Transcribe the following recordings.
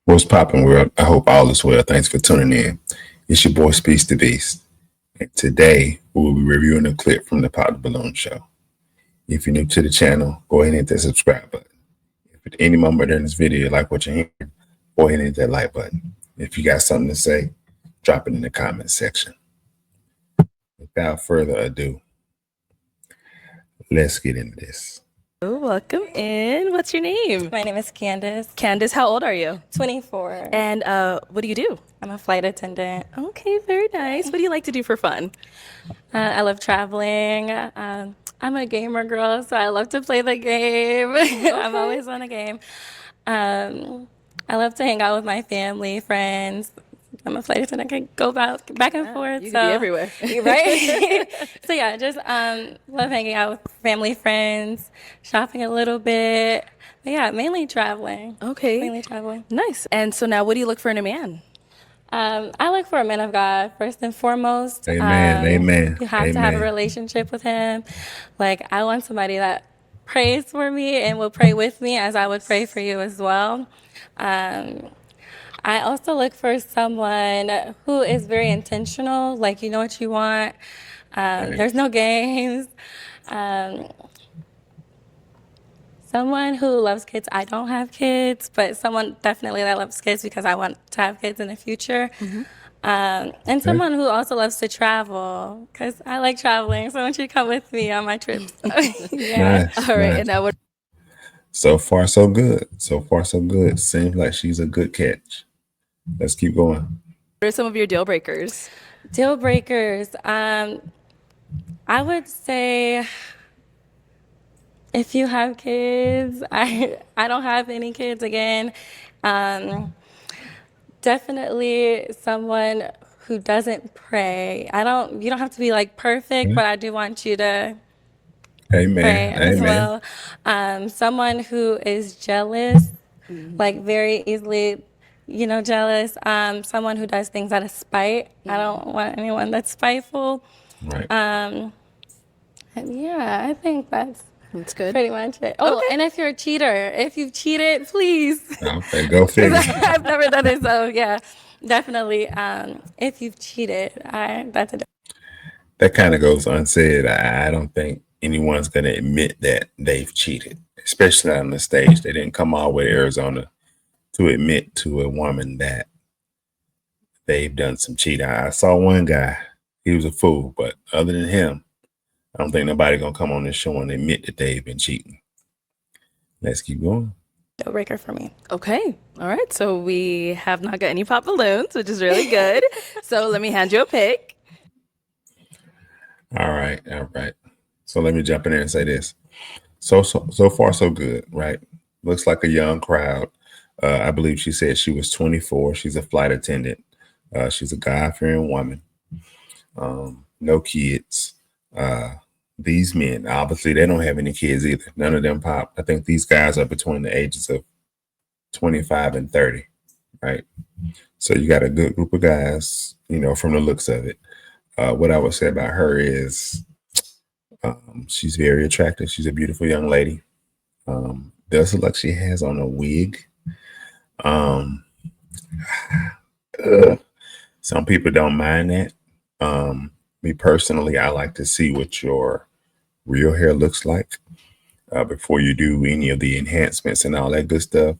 What's popping, world? I hope all is well. Thanks for tuning in. It's your boy, Speaks the Beast. And today, we will be reviewing a clip from the Pop the Balloon Show. If you're new to the channel, go ahead and hit that subscribe button. If at any moment during this video you like what you're hearing, go ahead and hit that like button. If you got something to say, drop it in the comment section. Without further ado, let's get into this. Welcome in. What's your name? My name is Candace, Candace, how old are you? 24. And what do you do? I'm a flight attendant. Okay, very nice. What do you like to do for fun? I love traveling. I'm a gamer girl, so I love to play the game. I'm always on a game. I love to hang out with my family, friends. I'm a flight attendant. I can go back and forth. You can be everywhere. Right? So yeah, just love hanging out with family, friends, shopping a little bit. But yeah, mainly traveling. Okay. Mainly traveling. Nice. And so now what do you look for in a man? I look for a man of God first and foremost. Amen. Amen. You have to have a relationship with him. Like, I want somebody that prays for me and will pray with me as I would pray for you as well. I also look for someone who is very intentional, like you know what you want. There's no games. Someone who loves kids. I don't have kids, but someone definitely that loves kids because I want to have kids in the future. And someone who also loves to travel because I like traveling. So I want you to come with me on my trips. Yeah. Nice. All right. Nice. And now what? So far, so good. So far, so good. Seems like she's a good catch. Let's keep going. What are some of your deal breakers? Deal breakers. I would say if you have kids, I don't have any kids again. Definitely someone who doesn't pray. You don't have to be like perfect, but I do want you to pray Amen. as Amen. well. Someone who is jealous, like very easily, jealous. Someone who does things out of spite. I don't want anyone that's spiteful. Right. And yeah, I think that's good. pretty much it. Oh, and if you're a cheater, if you've cheated, please. Okay, go figure. I've never done it, so yeah, definitely. If you've cheated, that's a That kind of goes unsaid. I don't think anyone's going to admit that they've cheated, especially on the stage. They didn't come all the way to Arizona to admit to a woman that they've done some cheating. I saw one guy, he was a fool, but other than him, I don't think nobody going to come on this show and admit that they've been cheating. Let's keep going. deal breaker for me. Okay. All right. So we have not got any pop balloons, which is really good. So let me hand you a pick. All right. All right. So let me jump in there and say this. So far, so good, right? Looks like a young crowd. I believe she said she was 24. She's a flight attendant. She's a God-fearing woman. No kids. These men, obviously, they don't have any kids either. None of them pop. I think these guys are between the ages of 25 and 30, right? So you got a good group of guys, from the looks of it. What I would say about her is she's very attractive. She's a beautiful young lady. Does look like she has on a wig. Some people don't mind that. Me personally, I like to see what your real hair looks like before you do any of the enhancements and all that good stuff.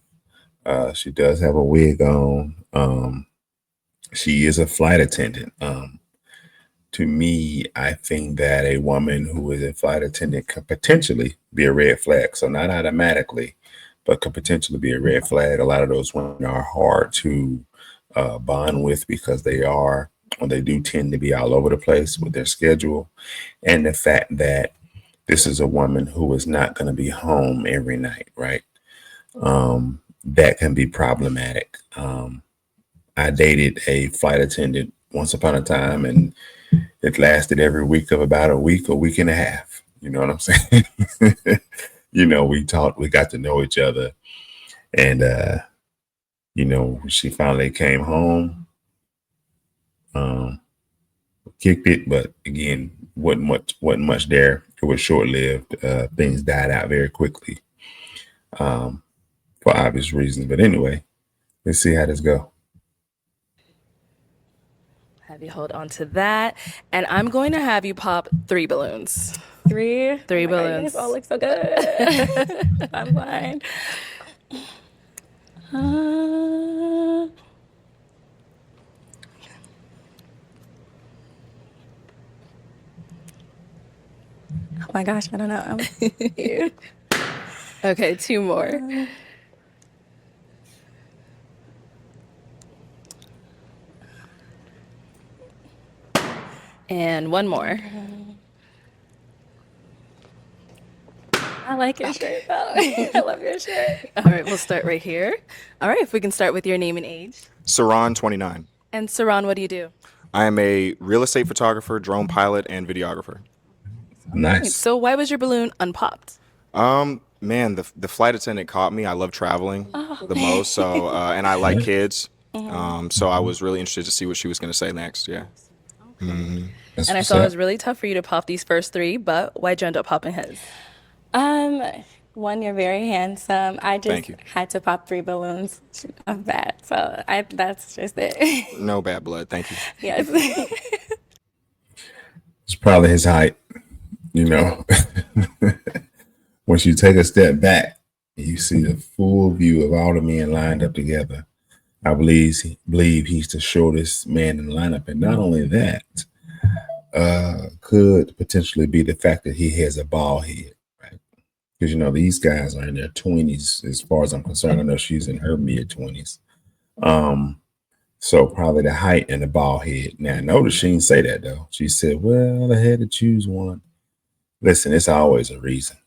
She does have a wig on. She is a flight attendant. To me, I think that a woman who is a flight attendant could potentially be a red flag. So not automatically, but could potentially be a red flag. A lot of those women are hard to bond with because they do tend to be all over the place with their schedule. And the fact that this is a woman who is not going to be home every night, right? That can be problematic. I dated a flight attendant once upon a time, and it lasted every week of about a week and a half. You know what I'm saying? We talked, we got to know each other. And, she finally came home, kicked it, but again, wasn't much there. It was short lived. Things died out very quickly for obvious reasons. But anyway, Let's see how this go. Have you hold on to that. And I'm going to have you pop 3 balloons. 3. 3 Oh my God, you balloons. guys all look so good. I'm blind. Oh my gosh, I don't know. Okay, 2 more. And 1 more. I like your shirt though. I love your shirt. All right, we'll start right here. All right, if we can start with your name and age. Saran, 29. And Saran, what do you do? I am a real estate photographer, drone pilot, and videographer. Nice. So why was your balloon unpopped? Man, the flight attendant caught me. I love traveling the most, so and I like kids. So I was really interested to see what she was going to say next. Yeah. That's And I what's saw it up. was really tough for you to pop these first 3, but why'd you end up popping his? One, you're very handsome. I just Thank you. had to pop 3 balloons of that. So that's just it. No bad blood. Thank you. Yes. It's probably his height. You know, once you take a step back, you see the full view of all the men lined up together. I believe he's the shortest man in the lineup, and not only that, could potentially be the fact that he has a bald head, right? Because you know these guys are in their 20s, as far as I'm concerned. I know she's in her mid 20s. So probably the height and the bald head. Now notice she didn't say that though. She said, "Well, I had to choose one." Listen, it's always a reason.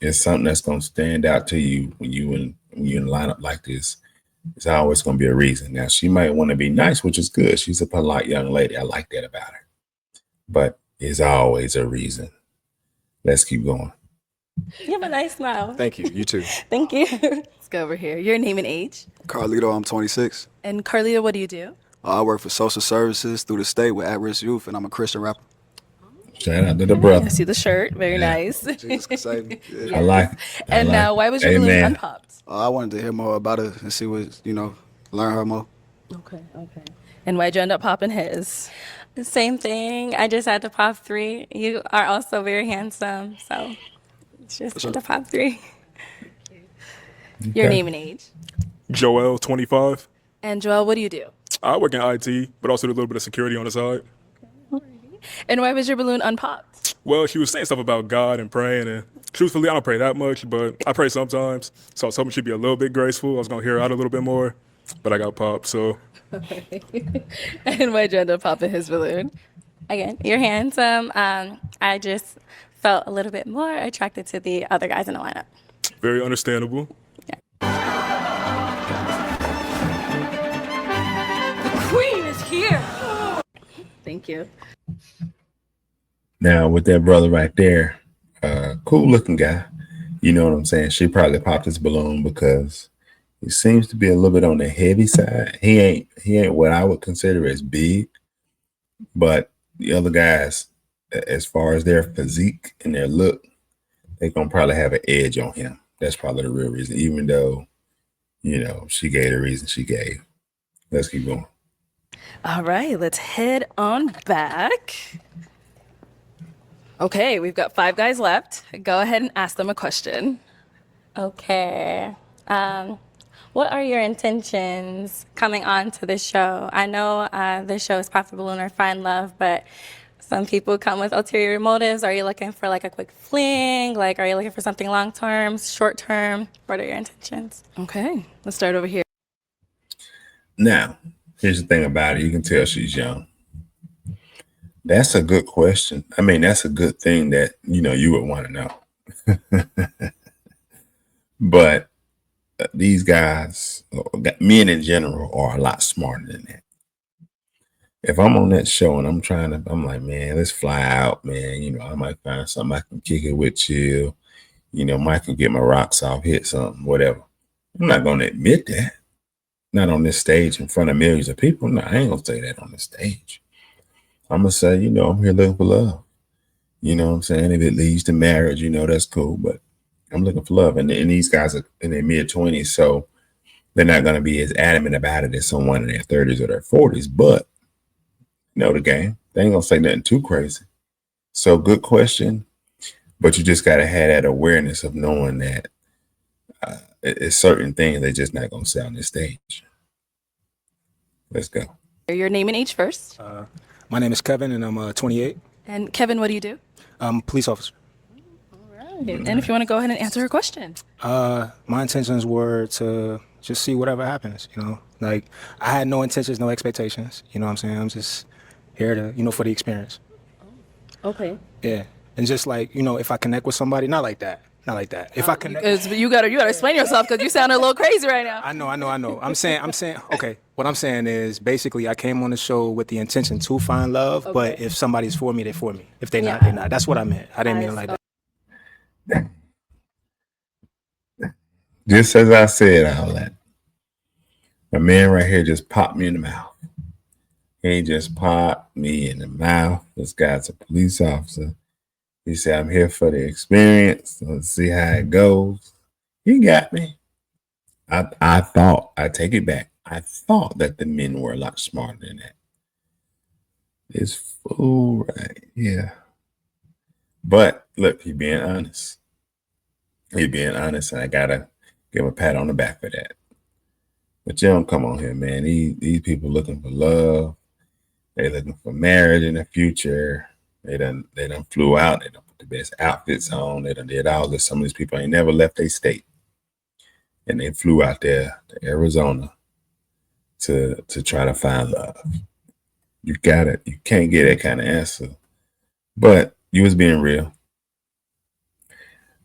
It's something that's going to stand out to you when you in a lineup like this. It's always going to be a reason. Now she might want to be nice, which is good. She's a polite young lady. I like that about her. But it's always a reason. Let's keep going. You have a nice smile. Thank you. You too. Thank you. Let's go over here. Your name and age. Carlito, I'm 26. And Carlita, what do you do? I work for social services through the state with at-risk youth, and I'm a Christian rapper. Shout out to the I brother. see the shirt. Very nice. Jesus can save me. Yeah. I like it. And now, why was your balloon Amen. unpopped? I wanted to hear more about it and see what, learn her more. Okay. And why'd you end up popping his? Same thing. I just had to pop 3. You are also very handsome. So just had to pop 3. Your Okay. name and age. Joel, 25. And Joel, what do you do? I work in IT, but also do a little bit of security on the side. And why was your balloon unpopped? Well, she was saying stuff about God and praying, and truthfully, I don't pray that much, but I pray sometimes. So I was hoping she'd be a little bit graceful. I was going to hear her out a little bit more, but I got popped, so. And why'd you end up popping his balloon? Again, you're handsome. I just felt a little bit more attracted to the other guys in the lineup. Very understandable. Queen is here. Thank you. Now with that brother right there, cool looking guy. You know what I'm saying? She probably popped his balloon because he seems to be a little bit on the heavy side. He ain't what I would consider as big, but the other guys, as far as their physique and their look, they're gonna probably have an edge on him. That's probably the real reason, even though, you know, she gave the reason she gave. Let's keep going. All right, let's head on back. Okay, we've got 5 guys left. Go ahead and ask them a question. Okay. What are your intentions coming on to this show? I know this show is Pop the Balloon or Find Love, but some people come with ulterior motives. Are you looking for like a quick fling? Like, are you looking for something long term, short term? What are your intentions? Okay, let's start over here. Now, here's the thing about it. You can tell she's young. That's a good question. I mean, that's a good thing that, you know, you would want to know. But these guys, men in general, are a lot smarter than that. If I'm on that show and I'm like, man, let's fly out, man. You know, I might find something I can kick it with, chill. You know, might can get my rocks off, hit something, whatever. I'm not going to admit that. Not on this stage in front of millions of people. No, I ain't going to say that on the stage. I'm going to say, you know, I'm here looking for love. You know what I'm saying? If it leads to marriage, you know, that's cool. But I'm looking for love. And these guys are in their mid-20s. So they're not going to be as adamant about it as someone in their 30s or their 40s, but you know the game. They ain't going to say nothing too crazy. So good question, but you just got to have that awareness of knowing that it's certain things they're just not going to say on this stage. Let's go. Your name and age first. My name is Kevin, and I'm 28. And Kevin, what do you do? I'm a police officer. And if you want to go ahead and answer her question. My intentions were to just see whatever happens, you know. Like, I had no intentions, no expectations, you know what I'm saying? I'm just here to, you know, for the experience. Okay. Yeah. And just like, you know, if I connect with somebody, not like that. If I connect, You gotta explain yourself because you sound a little crazy right now. I know. I'm saying, okay. What I'm saying is basically I came on the show with the intention to find love, but if somebody's for me, they're for me. If they're not, they're not. That's what I meant. I didn't mean it like that. Just as I said all that, a man right here just popped me in the mouth. He just popped me in the mouth. This guy's a police officer. He said, I'm here for the experience. Let's see how it goes. He got me. I thought, I take it back. I thought that the men were a lot smarter than that. This fool, right? Yeah. But look, he being honest. He being honest, and I gotta give him a pat on the back for that. But you don't come on here, man. These people looking for love. They looking for marriage in the future. They done flew out. They done put the best outfits on. They done did all this. Some of these people ain't never left their state, and they flew out there to Arizona to try to find love. You can't get that kind of answer. But you was being real.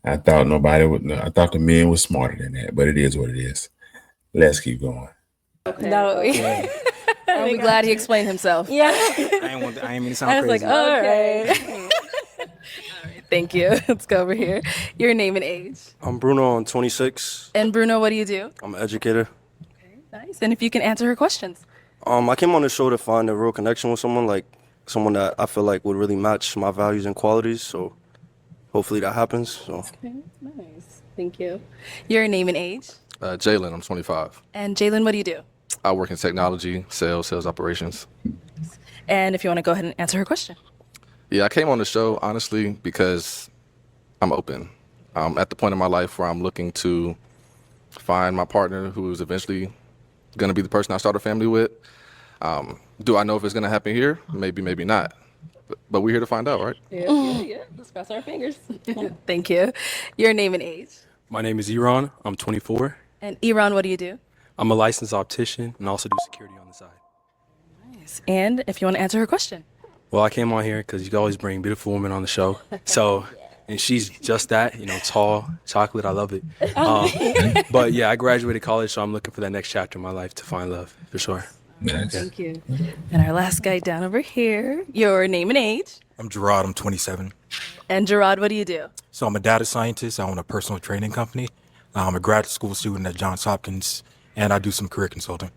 I thought nobody would know. I thought the men was smarter than that, but it is what it is. Let's keep going. No. I'm glad he explained himself. Yeah. I ain't mean to sound I was crazy. like, all right. Thank you. Let's go over here. Your name and age. I'm Bruno. I'm 26. And Bruno, what do you do? I'm an educator. Nice. And if you can answer her questions. I came on the show to find a real connection with someone, like someone that I feel like would really match my values and qualities. So hopefully that happens. So. Okay, nice. Thank you. Your name and age. Jalen, I'm 25. And Jalen, what do you do? I work in technology, sales operations. And if you want to go ahead and answer her question. Yeah, I came on the show, honestly, because I'm open. I'm at the point in my life where I'm looking to find my partner who is eventually going to be the person I start a family with. Do I know if it's going to happen here? Maybe, maybe not. But we're here to find out, right? Yeah. Let's cross our fingers. Thank you. Your name and age. My name is Iran. I'm 24. And Iran, what do you do? I'm a licensed optician and also do security on the side. Nice. And if you want to answer her question. Well, I came on here because you always bring beautiful women on the show. So, and she's just that, you know, tall, chocolate. I love it. But yeah, I graduated college, so I'm looking for that next chapter in my life to find love, for sure. Nice. Thank you. And our last guy down over here. Your name and age. I'm Gerard. I'm 27. And Gerard, what do you do? So I'm a data scientist. I own a personal training company. I'm a graduate school student at Johns Hopkins, and I do some career consulting.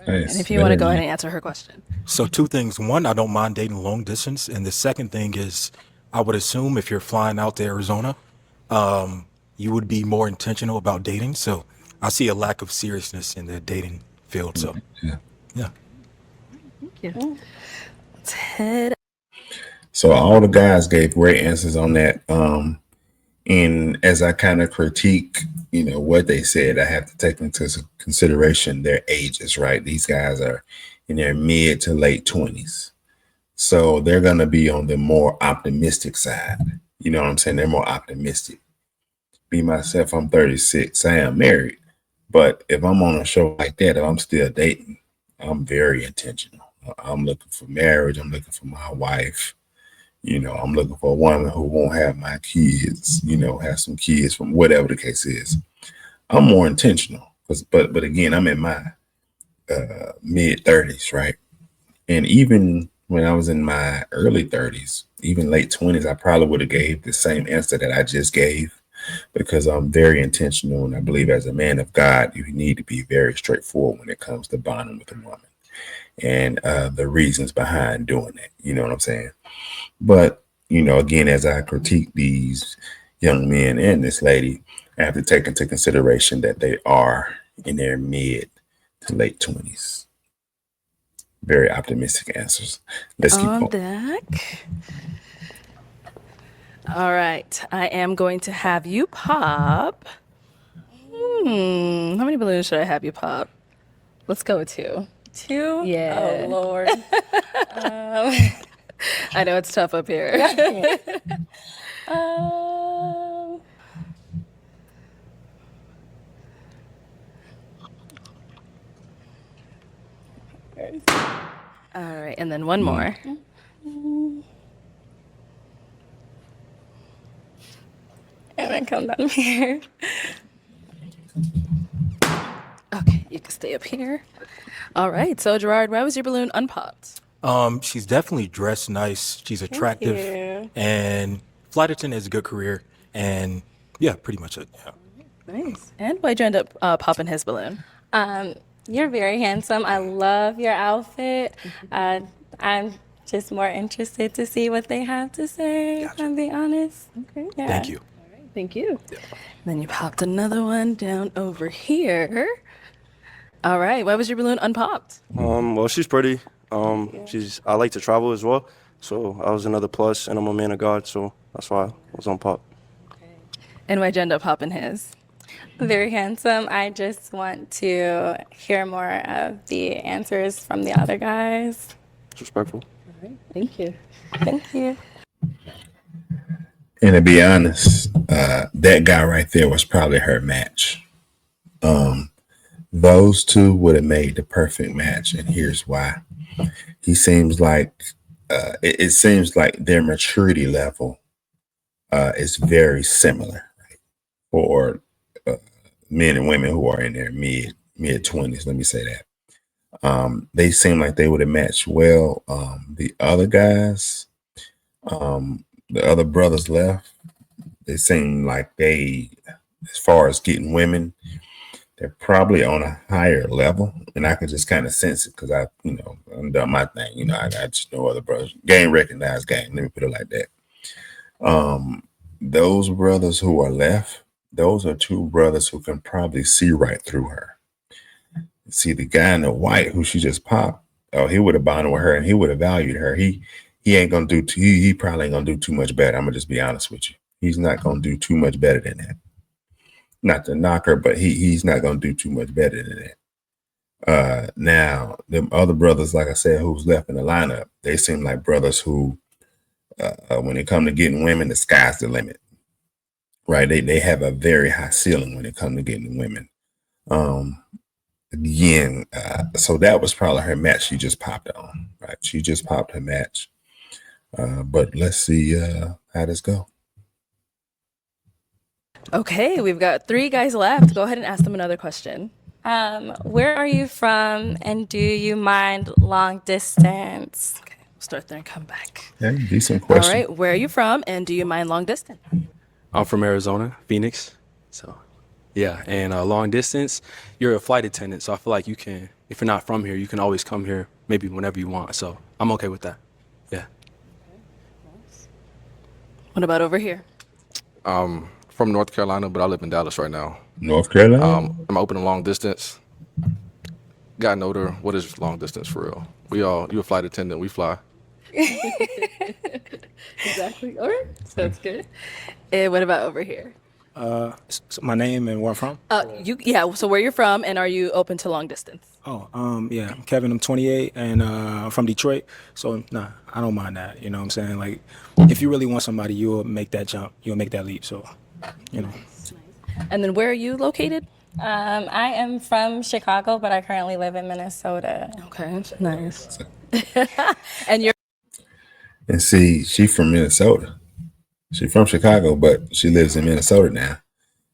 Nice. And if you want to go ahead and answer her question. So two things. One, I don't mind dating long distance. And the second thing is, I would assume if you're flying out to Arizona, you would be more intentional about dating. So I see a lack of seriousness in the dating field. So, yeah. Thank you. Let's head. So all the guys gave great answers on that. And as I kind of critique, you know, what they said, I have to take into consideration their ages, right? These guys are in their mid to late 20s. So they're going to be on the more optimistic side. You know what I'm saying? They're more optimistic. Me, myself, I'm 36. I am married. But if I'm on a show like that, if I'm still dating, I'm very intentional. I'm looking for marriage. I'm looking for my wife. You know, I'm looking for a woman who won't have my kids, you know, have some kids from whatever the case is. I'm more intentional. But again, I'm in my mid 30s, right? And even when I was in my early 30s, even late 20s, I probably would have gave the same answer that I just gave, because I'm very intentional. And I believe as a man of God, you need to be very straightforward when it comes to bonding with a woman and the reasons behind doing that. You know what I'm saying? But, you know, again, as I critique these young men and this lady, I have to take into consideration that they are in their mid to late 20s. Very optimistic answers. Let's keep On going. deck. All right. I am going to have you pop. How many balloons should I have you pop? Let's go with 2. 2? Yeah. Oh, Lord. I know it's tough up here. All right. And then one more. And then come down here. Okay. You can stay up here. All right. So, Gerard, why was your balloon unpopped? She's definitely dressed nice. She's attractive, you. and flight attendant has a good career. And yeah, pretty much it. Yeah. Nice. And why'd you end up popping his balloon? You're very handsome. I love your outfit. I'm just more interested to see what they have to say, if I'm being honest. Okay. Yeah. Thank you. Thank you. Then you popped another one down over here. All right. Why was your balloon unpopped? Well, she's pretty. I like to travel as well, so I was another plus, and I'm a man of God, so that's why I was on pop. And why'd you end up popping his? Very handsome. I just want to hear more of the answers from the other guys. It's respectful. All right. Thank you. Thank you. And to be honest, that guy right there was probably her match. Those two would have made the perfect match, and here's why. He seems like it seems like their maturity level is very similar, right? For men and women who are in their mid 20s. Let me say that. They seem like they would have matched well. The other guys, the other brothers left, they seem like they, as far as getting women, they're probably on a higher level. And I could just kind of sense it because I'm done my thing. I just know other brothers. Game recognized game. Let me put it like that. Those brothers who are left, those are two brothers who can probably see right through her. See, the guy in the white who she just popped, he would have bonded with her and he would have valued her. He ain't gonna do he probably ain't gonna do too much better. I'm gonna just be honest with you. He's not gonna do too much better than that. Not to knock her, but he's not gonna do too much better than that. Now them other brothers, like I said, who's left in the lineup, they seem like brothers who, when it comes to getting women, the sky's the limit. Right? They have a very high ceiling when it comes to getting women. Again, so that was probably her match she just popped on, right? She just popped her match. But let's see how this go. Okay, we've got 3 guys left. Go ahead and ask them another question. Where are you from, and do you mind long distance? Okay, we'll start there and come back. Yeah, decent question. All right, where are you from, and do you mind long distance? I'm from Arizona, Phoenix. So, yeah, and long distance, you're a flight attendant, so I feel like you can, if you're not from here, you can always come here maybe whenever you want. So I'm okay with that. Yeah. What about over here? From North Carolina, but I live in Dallas right now. North Carolina. I'm open to long distance. Got an older. What is long distance for real? You a flight attendant, we fly. Exactly. All right, sounds good. And what about over here? So my name and where I'm from. So where you're from, and are you open to long distance? Yeah, I'm Kevin. I'm 28, and I'm from Detroit. So I don't mind that. You know what I'm saying? Like, if you really want somebody, you'll make that jump. You'll make that leap. So, And then where are you located? I am from Chicago, but I currently live in Minnesota. Okay, nice. And you're And see, she from Minnesota. She from Chicago, but she lives in Minnesota now.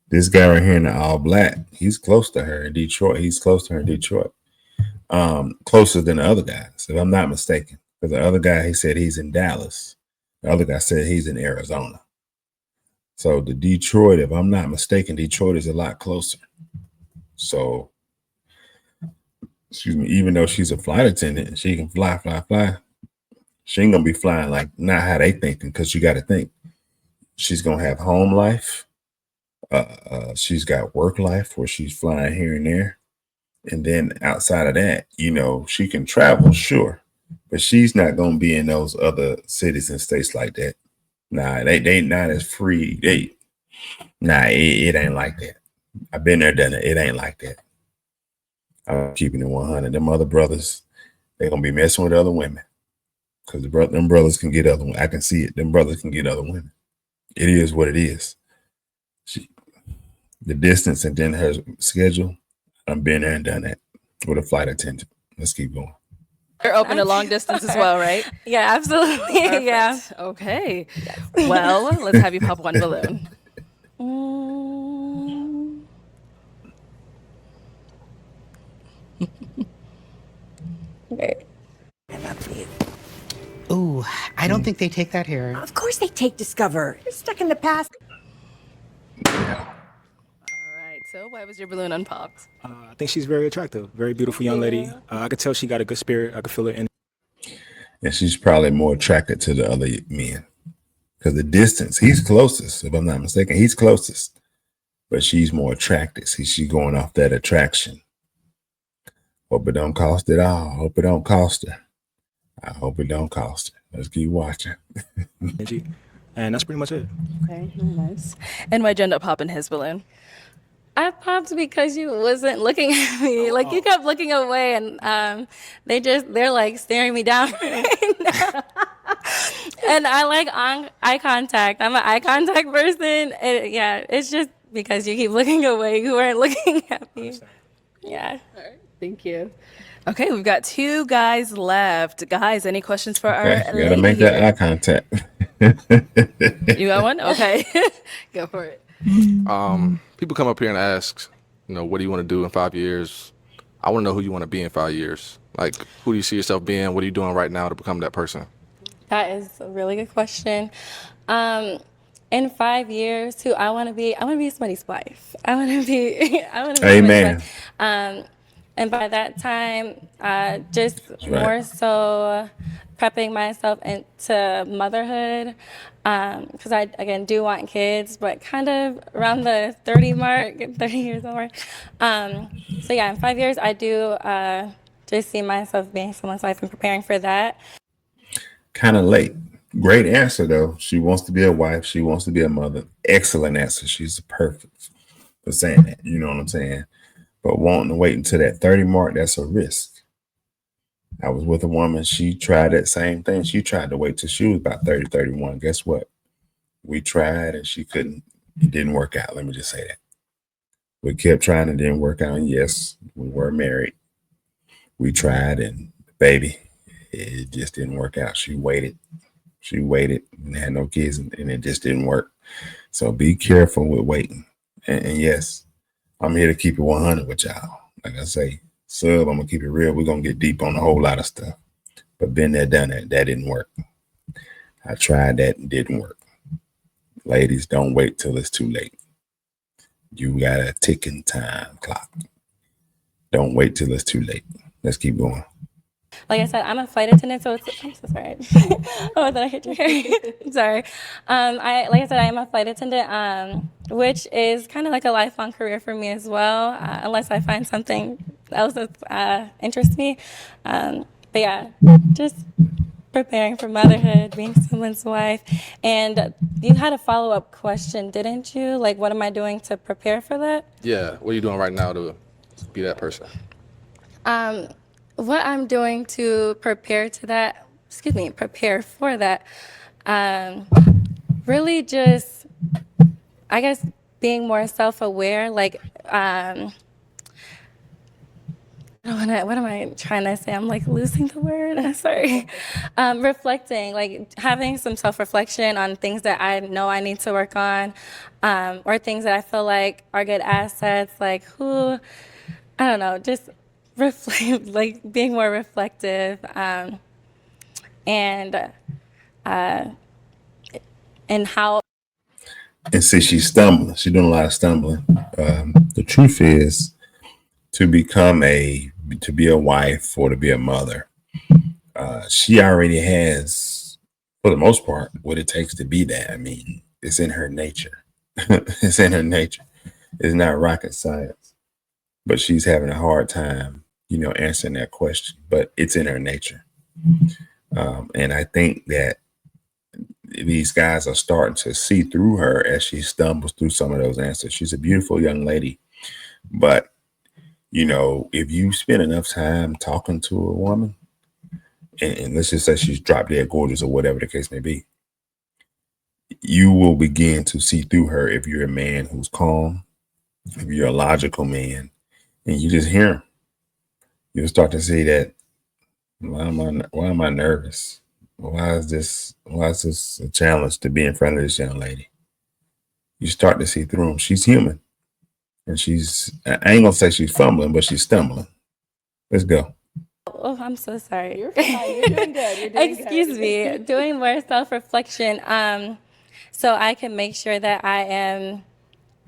This guy right here in the all black, he's close to her in Detroit. He's close to her in Detroit. Closer than the other guys, if I'm not mistaken. Because the other guy, he said he's in Dallas. The other guy said he's in Arizona. So the Detroit, if I'm not mistaken, Detroit is a lot closer. So, excuse me, even though she's a flight attendant, she can fly. She ain't gonna be flying like not how they thinking, because you got to think she's gonna have home life. She's got work life where she's flying here and there. And then outside of that, she can travel, sure, but she's not gonna be in those other cities and states like that. Nah, they not as free. It ain't like that. I've been there, done it. It ain't like that. I'm keeping it 100. Them other brothers, they're gonna be messing with other women because them brothers can get other. I can see it. Them brothers can get other women. It is what it is. The distance and then her schedule. I've been there and done that with a flight attendant. Let's keep going. You're open to long distance as well, right? Yeah, absolutely. Yeah. Perfect. Okay. Well, let's have you pop one balloon. Okay. Ooh, I don't think they take that here. Of course they take Discover. You're stuck in the past. All right. So why was your balloon unpopped? I think she's very attractive, very beautiful young lady. I could tell she got a good spirit. I could feel it in. And she's probably more attracted to the other men because the distance, he's closest, if I'm not mistaken. He's closest, but she's more attracted. See, she's going off that attraction. Hope it don't cost it all. Hope it don't cost her. I hope it don't cost her. Let's keep watching. And that's pretty much it. Okay, nice. And why'd you end up popping his balloon? I popped because you wasn't looking at me. Like you kept looking away, and they're like staring me down right now. And I like eye contact. I'm an eye contact person. Yeah, it's just because you keep looking away. You weren't looking at me. Yeah. All right, thank you. Okay, we've got 2 guys left. Guys, any questions for our You gotta lady make that here? eye contact. You got one? Okay. Go for it. People come up here and ask, what do you want to do in 5 years? I want to know who you want to be in 5 years. Like, who do you see yourself being? What are you doing right now to become that person? That is a really good question. In 5 years, who I want to be somebody's wife. I want to be Amen. somebody's wife. And by that time, just right. more so prepping myself into motherhood. Because I, again, do want kids, but kind of around the 30 mark, 30 years old. So yeah, in 5 years, I do just see myself being someone's wife and preparing for that. Kind of late. Great answer, though. She wants to be a wife. She wants to be a mother. Excellent answer. She's perfect for saying that. You know what I'm saying? But wanting to wait until that 30 mark, that's a risk. I was with a woman. She tried that same thing. She tried to wait till she was about 30, 31. Guess what? We tried and she couldn't. It didn't work out. Let me just say that. We kept trying and it didn't work out. And yes, we were married. We tried and baby, it just didn't work out. She waited and had no kids and it just didn't work. So be careful with waiting. And yes, I'm here to keep it 100 with y'all. Like I say, sub, I'm gonna keep it real. We're gonna get deep on a whole lot of stuff. But been there, done that. That didn't work. I tried that and didn't work. Ladies, don't wait till it's too late. You got a ticking time clock. Don't wait till it's too late. Let's keep going. Like I said, I'm a flight attendant, so I'm so sorry. Oh, did I hit your hair? Sorry. Like I said, I am a flight attendant, which is kind of like a lifelong career for me as well, unless I find something else that interests me. But yeah, just preparing for motherhood, being someone's wife. And you had a follow-up question, didn't you? Like, what am I doing to prepare for that? Yeah, what are you doing right now to be that person? What I'm doing to prepare for that, really just, I guess, being more self-aware, like, what am I trying to say? I'm like losing the word. I'm sorry. Reflecting, like having some self-reflection on things that I know I need to work on, or things that I feel like are good assets, like I don't know, just reflect, like being more reflective, and how. And see, she's stumbling. She's doing a lot of stumbling. The truth is, to be a wife or to be a mother, she already has, for the most part, what it takes to be that. I mean, it's in her nature. It's in her nature. It's not rocket science. But she's having a hard time, answering that question. But it's in her nature. And I think that these guys are starting to see through her as she stumbles through some of those answers. She's a beautiful young lady. But, if you spend enough time talking to a woman, and let's just say she's drop dead gorgeous or whatever the case may be, you will begin to see through her if you're a man who's calm, if you're a logical man, and you just hear him. You'll start to see that, why am I nervous? Why is this a challenge to be in front of this young lady? You start to see through him. She's human. And I ain't gonna say she's fumbling, but she's stumbling. Let's go. Oh, I'm so sorry. You're fine. You're doing good. You're doing Excuse good. me. Doing more self-reflection, so I can make sure that I am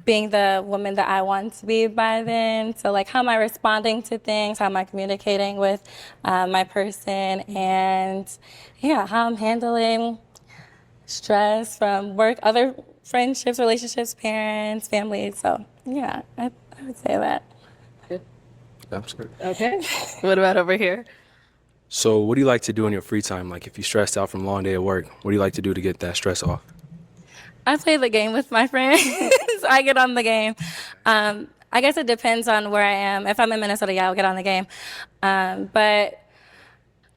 being the woman that I want to be by then. So like, how am I responding to things? How am I communicating with my person? And yeah, how I'm handling stress from work, other friendships, relationships, parents, family. So yeah, I would say that. Absolutely. Okay. What about over here? So what do you like to do in your free time? Like if you're stressed out from a long day at work, what do you like to do to get that stress off? I play the game with my friends. I get on the game. I guess it depends on where I am. If I'm in Minnesota, yeah, I'll get on the game. But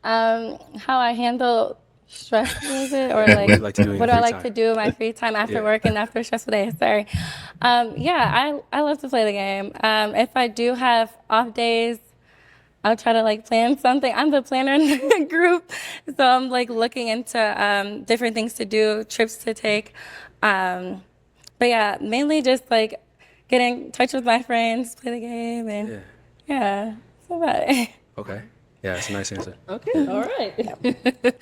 how I handle stress, is it? Or like, What do you like to do in your what do I free like time? to do in my free time after Yeah. work and after a stressful day? Sorry. Yeah, I love to play the game. If I do have off days, I'll try to like plan something. I'm the planner in the group, so I'm like looking into different things to do, trips to take. But yeah, mainly just like get in touch with my friends, play the game, and yeah, that's about it. Okay. Yeah, that's a nice answer. Okay. All right.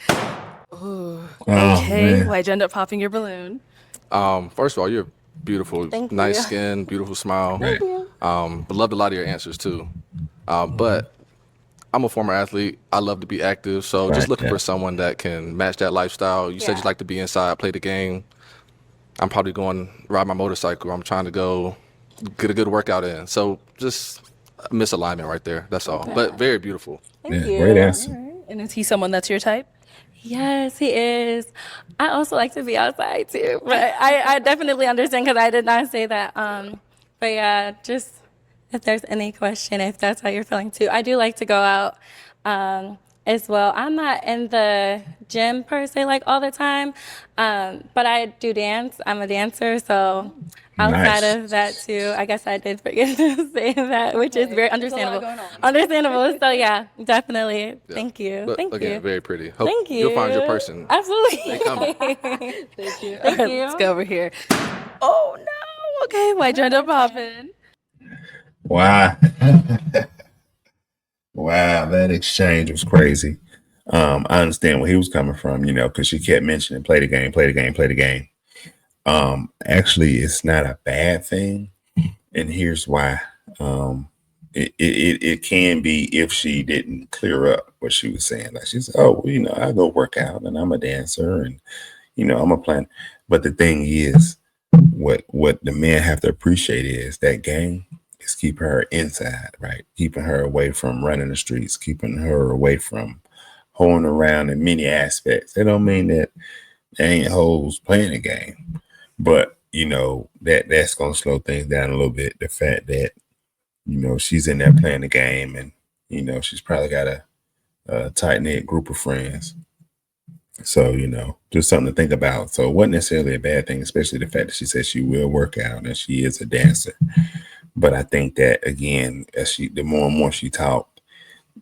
Ooh. Oh, Okay. man. Why'd you end up popping your balloon? First of all, you're beautiful, Thank nice you. skin, beautiful smile. Right. But loved a lot of your answers too. But I'm a former athlete. I love to be active, so just Right, looking yeah. for someone that can match that lifestyle. You said you Yeah. like to be inside, play the game. I'm probably going ride my motorcycle. I'm trying to go get a good workout in. So just a misalignment right there. That's all. But very beautiful. Thank Yeah, you. great answer. And is he someone that's your type? Yes, he is. I also like to be outside too, but I definitely understand because I did not say that. But yeah, just if there's any question, if that's how you're feeling too, I do like to go out as well. I'm not in the gym per se like all the time, but I do dance. I'm a dancer, so outside Nice. of that too, I guess I did forget to say that, which is very There's a lot understandable. going on. Understandable. So yeah, definitely. Yeah. Thank you. But Thank again, you. very pretty. Hope Thank you. you'll find your person. Absolutely. They coming. Thank you. Thank All right, you. let's go over here. Oh no. Okay. Why'd you end up popping? Wow. Wow, that exchange was crazy. I understand where he was coming from, because she kept mentioning play the game, play the game, play the game. Actually, it's not a bad thing, and here's why. It can be if she didn't clear up what she was saying. Like she said, "Oh, well, I go work out, and I'm a dancer, and I'm a plan." But the thing is, what the men have to appreciate is that game is keeping her inside, right? Keeping her away from running the streets, keeping her away from hoeing around in many aspects. That don't mean that there ain't hoes playing the game, but that's gonna slow things down a little bit. The fact that she's in there playing the game, and she's probably got a tight knit group of friends. So just something to think about. So it wasn't necessarily a bad thing, especially the fact that she said she will work out and she is a dancer. But I think that again, the more and more she talked,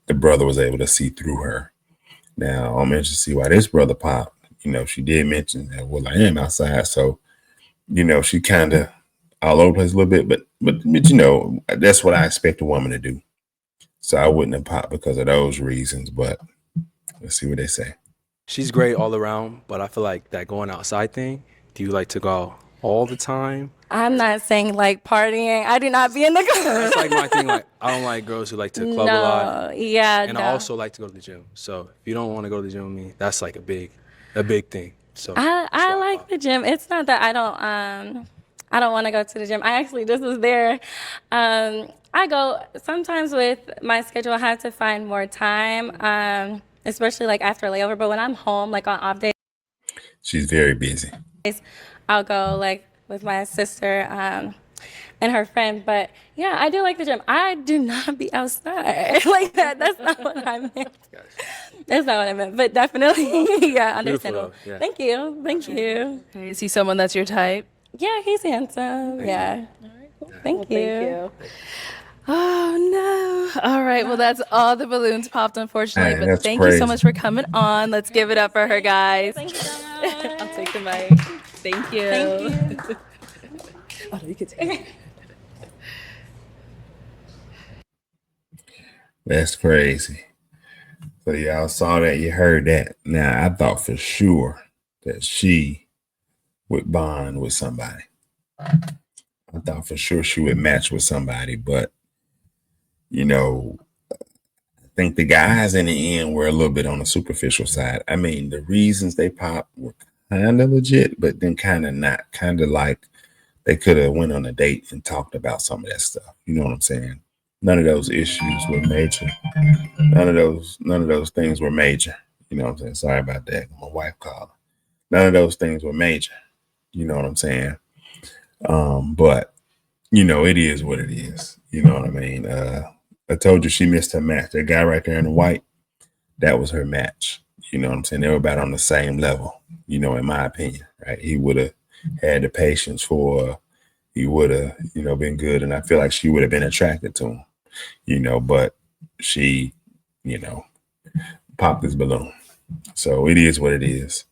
the brother was able to see through her. Now I'm interested to see why this brother popped. She did mention that, well, I am outside, so she kind of all over the place a little bit, but that's what I expect a woman to do. So I wouldn't have popped because of those reasons, but let's see what they say. She's great all around, but I feel like that going outside thing, do you like to go out all the time? I'm not saying like partying. I do not be in the club. That's like my thing. Like I don't like girls who like to club a lot. No, yeah, And no. I also like to go to the gym. So if you don't want to go to the gym with me, that's like a big thing. So I like the gym. It's not that I don't I don't want to go to the gym. I actually just was there. I go sometimes with my schedule. I have to find more time, especially like after layover. But when I'm home, like on off days, She's very busy. I'll go like with my sister and her friend. But yeah, I do like the gym. I do not be outside like that. That's not what I meant. That's not what I meant. But definitely, yeah, understandable. though, yeah. Thank you. Thank you. Is he someone that's your type? Yeah, he's handsome. Yeah. Thank you. Oh no. All right. Well, that's all the balloons popped, unfortunately. Man, But that's thank you crazy. so much for coming on. Let's give it up for her, guys. Thank you so much. I'll take the mic. Thank you. Thank you. Oh, no, you can take it. That's crazy. So y'all saw that, you heard that. Now I thought for sure that she would bond with somebody. I thought for sure she would match with somebody, but you know, I think the guys in the end were a little bit on the superficial side. I mean, the reasons they popped were kind of legit, but then kind of not. Kind of like they could have went on a date and talked about some of that stuff. You know what I'm saying? None of those issues were major. None of those things were major. You know what I'm saying? Sorry about that. My wife called. None of those things were major. You know what I'm saying? But you know, it is what it is. You know what I mean? I told you she missed her match. That guy right there in the white, that was her match. You know what I'm saying? They were about on the same level, you know, in my opinion, right? He would have had the patience for her. He would have, you know, been good. And I feel like she would have been attracted to him, you know, but she, you know, popped this balloon. So it is what it is.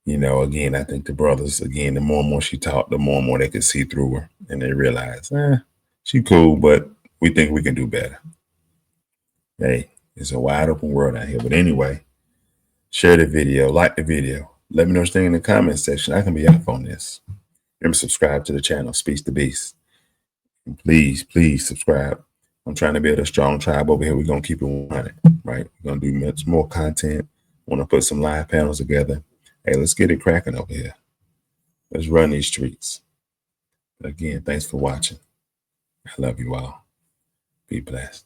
You know, again, I think the brothers, again, the more and more she talked, the more and more they could see through her. And they realized, she cool, but we think we can do better. Hey, it's a wide open world out here. But anyway, share the video, like the video. Let me know what you think in the comment section. I can be up on this. Remember, subscribe to the channel, Speaks the Beast. And please subscribe. I'm trying to build a strong tribe over here. We're going to keep it 100, right? We're going to do much more content. Want to put some live panels together. Hey, let's get it cracking over here. Let's run these streets. Again, thanks for watching. I love you all. Be blessed.